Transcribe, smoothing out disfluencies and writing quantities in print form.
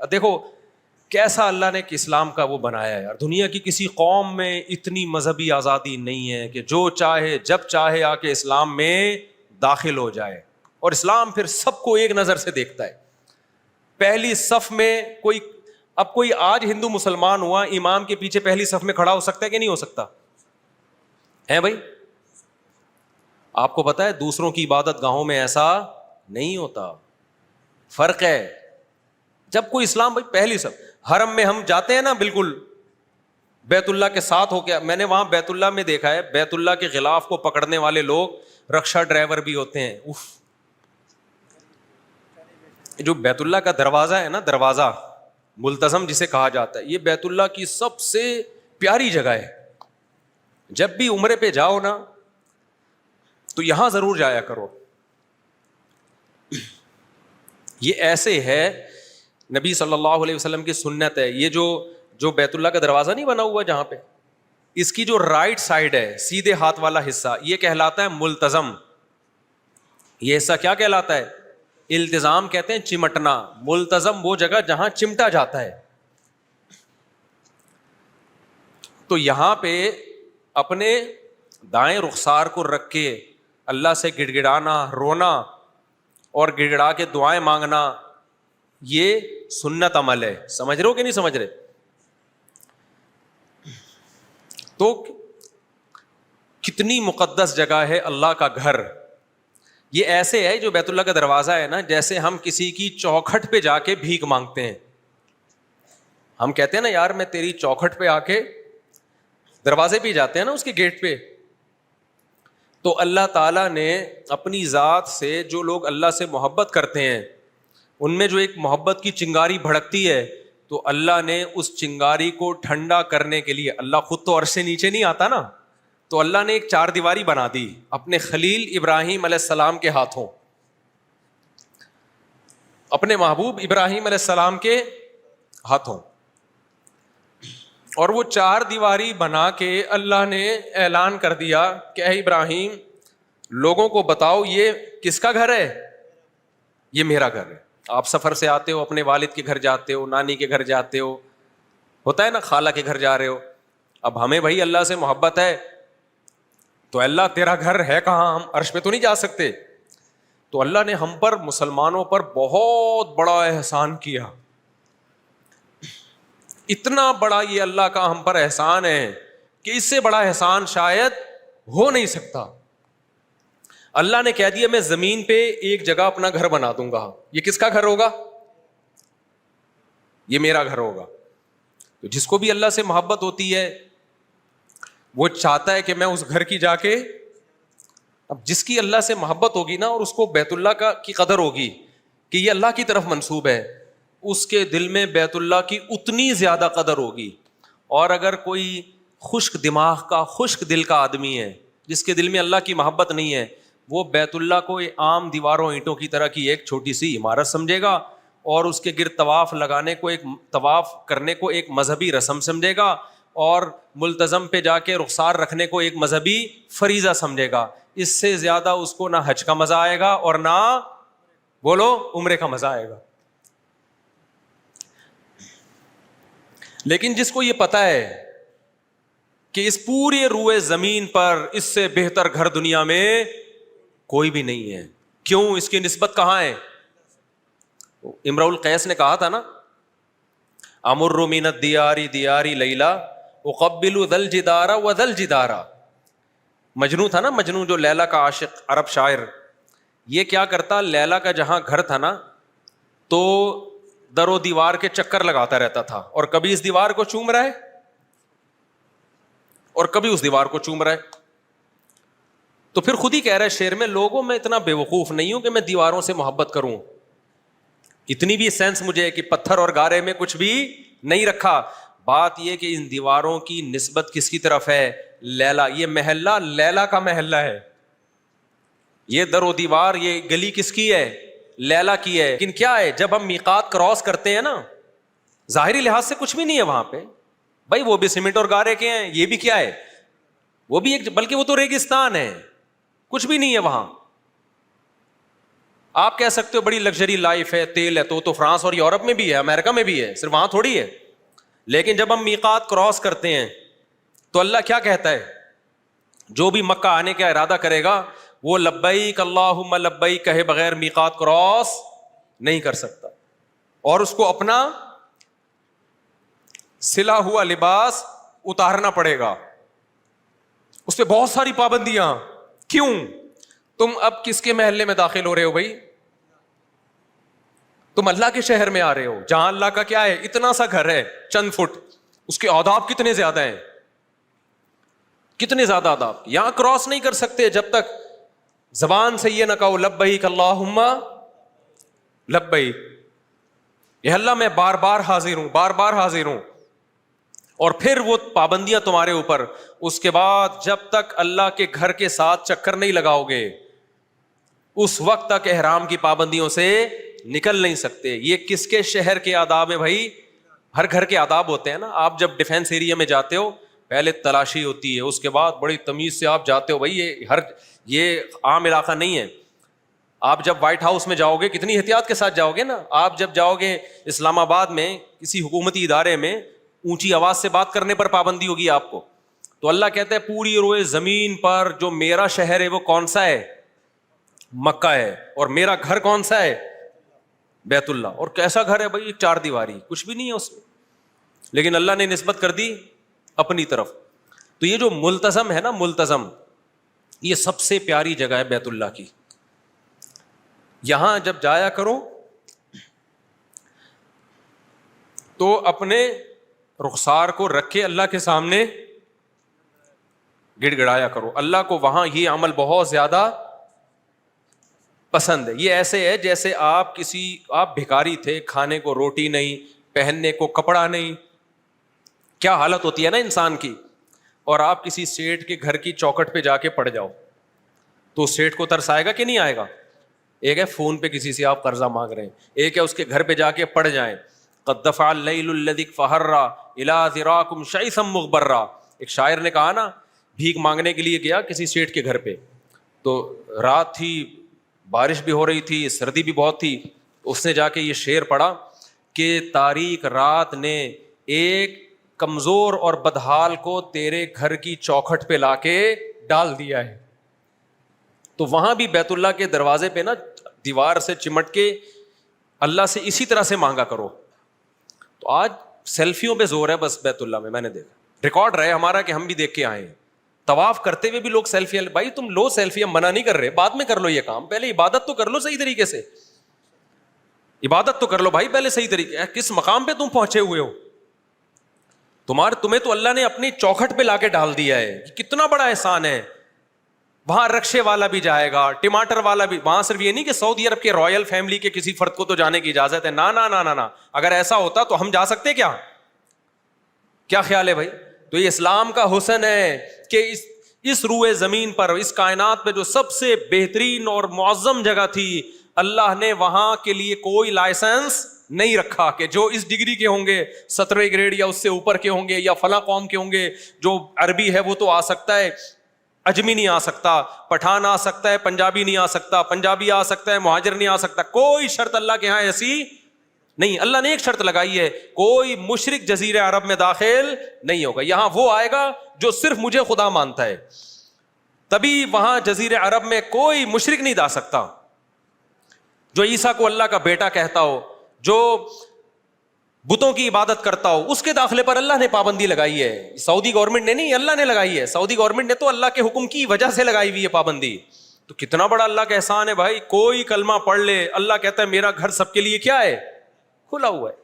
دیکھو کیسا اللہ نے اسلام کا وہ بنایا ہے یار. دنیا کی کسی قوم میں اتنی مذہبی آزادی نہیں ہے کہ جو چاہے جب چاہے آ کے اسلام میں داخل ہو جائے, اور اسلام پھر سب کو ایک نظر سے دیکھتا ہے. پہلی صف میں کوئی آج ہندو مسلمان ہوا, امام کے پیچھے پہلی صف میں کھڑا ہو سکتا ہے کہ نہیں ہو سکتا ہے بھائی؟ آپ کو پتا ہے دوسروں کی عبادت گاہوں میں ایسا نہیں ہوتا, فرق ہے. جب کوئی اسلام بھائی پہلی صف, حرم میں ہم جاتے ہیں نا بالکل بیت اللہ کے ساتھ ہو کے, میں نے وہاں بیت اللہ میں دیکھا ہے بیت اللہ کے غلاف کو پکڑنے والے لوگ رکشا ڈرائیور بھی ہوتے ہیں. جو بیت اللہ کا دروازہ ہے نا, دروازہ ملتزم جسے کہا جاتا ہے, یہ بیت اللہ کی سب سے پیاری جگہ ہے. جب بھی عمرے پہ جاؤ نا تو یہاں ضرور جایا کرو. یہ ایسے ہے, نبی صلی اللہ علیہ وسلم کی سنت ہے. یہ جو بیت اللہ کا دروازہ نہیں بنا ہوا جہاں پہ, اس کی جو رائٹ سائڈ ہے سیدھے ہاتھ والا حصہ, یہ کہلاتا ہے ملتزم. یہ حصہ کیا کہلاتا ہے؟ التزام کہتے ہیں چمٹنا. ملتزم وہ جگہ جہاں چمٹا جاتا ہے. تو یہاں پہ اپنے دائیں رخسار کو رکھ کے اللہ سے گڑ گڑانا, رونا اور گڑ گڑا کے دعائیں مانگنا, یہ سنت عمل ہے. سمجھ رہے ہو کہ نہیں سمجھ رہے؟ تو کتنی مقدس جگہ ہے اللہ کا گھر. یہ ایسے ہے جو بیت اللہ کا دروازہ ہے نا, جیسے ہم کسی کی چوکھٹ پہ جا کے بھیک مانگتے ہیں. ہم کہتے ہیں نا یار میں تیری چوکھٹ پہ آ کے, دروازے پہ جاتے ہیں نا اس کے گیٹ پہ. تو اللہ تعالیٰ نے اپنی ذات سے جو لوگ اللہ سے محبت کرتے ہیں ان میں جو ایک محبت کی چنگاری بھڑکتی ہے, تو اللہ نے اس چنگاری کو ٹھنڈا کرنے کے لیے, اللہ خود تو عرش سے نیچے نہیں آتا نا, تو اللہ نے ایک چار دیواری بنا دی اپنے خلیل ابراہیم علیہ السلام کے ہاتھوں, اپنے محبوب ابراہیم علیہ السلام کے ہاتھوں. اور وہ چار دیواری بنا کے اللہ نے اعلان کر دیا کہ اے ابراہیم لوگوں کو بتاؤ یہ کس کا گھر ہے؟ یہ میرا گھر ہے. آپ سفر سے آتے ہو, اپنے والد کے گھر جاتے ہو, نانی کے گھر جاتے ہو, ہوتا ہے نا خالہ کے گھر جا رہے ہو. اب ہمیں بھائی اللہ سے محبت ہے تو اللہ تیرا گھر ہے کہاں, ہم عرش پہ تو نہیں جا سکتے. تو اللہ نے ہم پر, مسلمانوں پر بہت بڑا احسان کیا. اتنا بڑا یہ اللہ کا ہم پر احسان ہے کہ اس سے بڑا احسان شاید ہو نہیں سکتا. اللہ نے کہہ دیا میں زمین پہ ایک جگہ اپنا گھر بنا دوں گا. یہ کس کا گھر ہوگا؟ یہ میرا گھر ہوگا. تو جس کو بھی اللہ سے محبت ہوتی ہے وہ چاہتا ہے کہ میں اس گھر کی جا کے, اب جس کی اللہ سے محبت ہوگی نا اور اس کو بیت اللہ کی قدر ہوگی کہ یہ اللہ کی طرف منسوب ہے, اس کے دل میں بیت اللہ کی اتنی زیادہ قدر ہوگی. اور اگر کوئی خشک دماغ کا, خشک دل کا آدمی ہے جس کے دل میں اللہ کی محبت نہیں ہے, وہ بیت اللہ کو عام دیواروں اینٹوں کی طرح کی ایک چھوٹی سی عمارت سمجھے گا, اور اس کے گرد طواف لگانے کو, ایک طواف کرنے کو ایک مذہبی رسم سمجھے گا, اور ملتزم پہ جا کے رخسار رکھنے کو ایک مذہبی فریضہ سمجھے گا. اس سے زیادہ اس کو نہ حج کا مزہ آئے گا اور نہ بولو عمرے کا مزہ آئے گا. لیکن جس کو یہ پتا ہے کہ اس پورے روئے زمین پر اس سے بہتر گھر دنیا میں کوئی بھی نہیں ہے, کیوں, اس کی نسبت کہاں ہے؟ امرؤ القیس نے کہا تھا نا, امر من الدیار دیاری لیلا اقبل ذا الجدار و ذا الجدار. مجنوں تھا نا, مجنوں جو لیلا کا عاشق عرب شاعر, یہ کیا کرتا, لیلا کا جہاں گھر تھا نا تو در و دیوار کے چکر لگاتا رہتا تھا, اور کبھی اس دیوار کو چوم رہا ہے اور کبھی اس دیوار کو چوم رہا ہے. تو پھر خود ہی کہہ رہا ہے شعر میں, لوگوں میں اتنا بے وقوف نہیں ہوں کہ میں دیواروں سے محبت کروں, اتنی بھی سینس مجھے ہے کہ پتھر اور گارے میں کچھ بھی نہیں رکھا. بات یہ کہ ان دیواروں کی نسبت کس کی طرف ہے؟ لیلا. یہ محلہ لیلا کا محلہ ہے, یہ در و دیوار, یہ گلی کس کی ہے؟ لیلا کی ہے. لیکن کیا ہے, جب ہم میقات کراس کرتے ہیں نا, ظاہری لحاظ سے کچھ بھی نہیں ہے وہاں پہ بھائی, وہ بھی سیمنٹ اور گارے کے ہیں, یہ بھی کیا ہے, وہ بھی ایک, بلکہ وہ تو ریگستان ہے, کچھ بھی نہیں ہے وہاں. آپ کہہ سکتے ہو بڑی لگژری لائف ہے, تیل ہے, تو فرانس اور یورپ میں بھی ہے, امریکہ میں بھی ہے, صرف وہاں تھوڑی ہے. لیکن جب ہم میقات کراس کرتے ہیں تو اللہ کیا کہتا ہے؟ جو بھی مکہ آنے کا ارادہ کرے گا وہ لبیک اللہم لبیک کہے بغیر میقات کراس نہیں کر سکتا, اور اس کو اپنا سلا ہوا لباس اتارنا پڑے گا. اس پہ بہت ساری پابندیاں. کیوں؟ تم اب کس کے محلے میں داخل ہو رہے ہو بھائی؟ تم اللہ کے شہر میں آ رہے ہو جہاں اللہ کا کیا ہے, اتنا سا گھر ہے چند فٹ, اس کے آداب کتنے زیادہ ہیں, کتنے زیادہ آداب. یہاں کراس نہیں کر سکتے جب تک زبان سے یہ نہ کہو لبیک اللہم لبیک, یہ اللہ میں بار بار حاضر ہوں, بار بار حاضر ہوں. اور پھر وہ پابندیاں تمہارے اوپر. اس کے بعد جب تک اللہ کے گھر کے ساتھ چکر نہیں لگاؤ گے اس وقت تک احرام کی پابندیوں سے نکل نہیں سکتے. یہ کس کے شہر کے آداب ہیں بھائی؟ ہر گھر کے آداب ہوتے ہیں نا. آپ جب ڈیفینس ایریا میں جاتے ہو پہلے تلاشی ہوتی ہے, اس کے بعد بڑی تمیز سے آپ جاتے ہو. بھائی یہ عام علاقہ نہیں ہے. آپ جب وائٹ ہاؤس میں جاؤ گے کتنی احتیاط کے ساتھ جاؤ گے نا. آپ جب جاؤ گے اسلام آباد میں کسی حکومتی ادارے میں, اونچی آواز سے بات کرنے پر پابندی ہوگی آپ کو. تو اللہ کہتا ہے پوری روئے زمین پر جو میرا شہر ہے وہ کون سا ہے؟ مکہ ہے. اور میرا گھر کون سا ہے؟ بیت اللہ. اور کیسا گھر ہے بھائی؟ 4 دیواری, کچھ بھی نہیں ہے اس میں, لیکن اللہ نے نسبت کر دی اپنی طرف. تو یہ جو ملتزم ہے نا, ملتزم, یہ سب سے پیاری جگہ ہے بیت اللہ کی. یہاں جب جایا کرو تو اپنے رخسار کو رکھ کے اللہ کے سامنے گڑ گڑایا کرو. اللہ کو وہاں یہ عمل بہت زیادہ پسند ہے. یہ ایسے ہے جیسے آپ بھکاری تھے, کھانے کو روٹی نہیں, پہننے کو کپڑا نہیں, کیا حالت ہوتی ہے نا انسان کی, اور آپ کسی سیٹ کے گھر کی چوکھٹ پہ جا کے پڑ جاؤ تو سیٹ کو ترس آئے گا کہ نہیں آئے گا؟ ایک ہے فون پہ کسی سے آپ قرضہ مانگ رہے ہیں, ایک ہے اس کے گھر پہ جا کے پڑ جائیں. قد دفع اللیل الذی فہرا الی ذراکم شیئا مغبرا. ایک شاعر نے کہا نا, بھیک مانگنے کے لیے گیا کسی سیٹ کے گھر پہ, تو رات تھی, بارش بھی ہو رہی تھی, سردی بھی بہت تھی. اس نے جا کے یہ شعر پڑھا کہ تاریک رات نے ایک کمزور اور بدحال کو تیرے گھر کی چوکھٹ پہ لا کے ڈال دیا ہے. تو وہاں بھی بیت اللہ کے دروازے پہ نا دیوار سے چمٹ کے اللہ سے اسی طرح سے مانگا کرو. تو آج سیلفیوں پہ زور ہے بس بیت اللہ میں. میں نے دیکھا ریکارڈ رہے ہمارا کہ ہم بھی دیکھ کے آئے ہیں, طواف کرتے ہوئے بھی لوگ سیلفی. بھائی تم لو سیلفی, ہم منع نہیں کر رہے, بعد میں کر لو یہ کام, پہلے عبادت تو کر لو صحیح طریقے سے. عبادت تو کر لو بھائی پہلے صحیح طریقے. کس مقام پہ تم پہنچے ہوئے ہو؟ تمہیں تو اللہ نے اپنی چوکھٹ پہ لا کے ڈال دیا ہے. کتنا بڑا احسان ہے. وہاں رکشے والا بھی جائے گا, ٹماٹر والا بھی. وہاں صرف یہ نہیں کہ سعودی عرب کے رائل فیملی کے کسی فرد کو تو جانے کی اجازت ہے, نا نا نا نا نا. اگر ایسا ہوتا تو ہم جا سکتے کیا؟ کیا خیال ہے بھائی؟ تو یہ اسلام کا حسن ہے کہ اس روئے زمین پر, اس کائنات پہ جو سب سے بہترین اور معظم جگہ تھی, اللہ نے وہاں کے لیے کوئی لائسنس نہیں رکھا کہ جو اس ڈگری کے ہوں گے, 17 گریڈ یا اس سے اوپر کے ہوں گے, یا فلاں قوم کے ہوں گے, جو عربی ہے وہ تو آ سکتا ہے, اجمی نہیں آ سکتا, پٹھان آ سکتا ہے, پنجابی نہیں آ سکتا, پنجابی آ سکتا ہے, مہاجر نہیں آ سکتا. کوئی شرط اللہ کے ہاں ایسی نہیں. اللہ نے ایک شرط لگائی ہے, کوئی مشرک جزیرہ عرب میں داخل نہیں ہوگا. یہاں وہ آئے گا جو صرف مجھے خدا مانتا ہے, تبھی وہاں جزیرہ عرب میں کوئی مشرک نہیں جا سکتا. جو عیسیٰ کو اللہ کا بیٹا کہتا ہو, جو بتوں کی عبادت کرتا ہو, اس کے داخلے پر اللہ نے پابندی لگائی ہے. سعودی گورنمنٹ نے نہیں, اللہ نے لگائی ہے. سعودی گورنمنٹ نے تو اللہ کے حکم کی وجہ سے لگائی ہوئی ہے پابندی. تو کتنا بڑا اللہ کا احسان ہے بھائی. کوئی کلمہ پڑھ لے, اللہ کہتا ہے میرا گھر سب کے لیے کیا ہے؟ کھلا ہوا ہے.